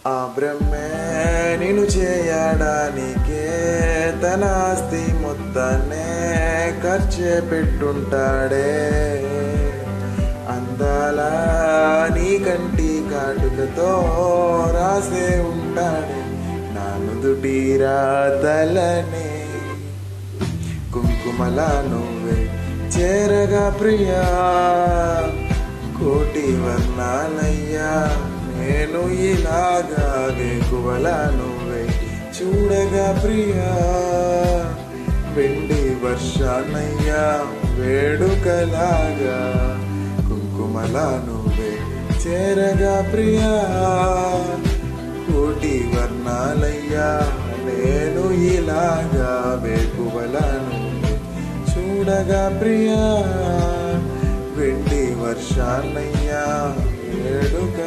ఆ బ్రహ్మే నిన్ను చేయడానికే తన ఆస్తి మొత్తాన్నే ఖర్చే పెట్టుంటాడే. అందాల నీ కంటి కాటుకతో రాసే ఉంటాడే నా నుదుటి రాతలనే. కుంకుమల నువ్వే చేరగా ప్రియా, కోటి వర్ణాలయ్యా నేను ఇలాగా. వేకువల నువ్వే చూడగా ప్రియా, వెండి వర్షానయ్యా వేడుకలాగా. కుంకుమల నువ్వే చేరగా ప్రియా, కోటి వర్ణాలయ్యా నేను ఇలాగా. వేకువల నువ్వే చూడగా ప్రియా, వెండి వర్షాలయ్యా వేడుక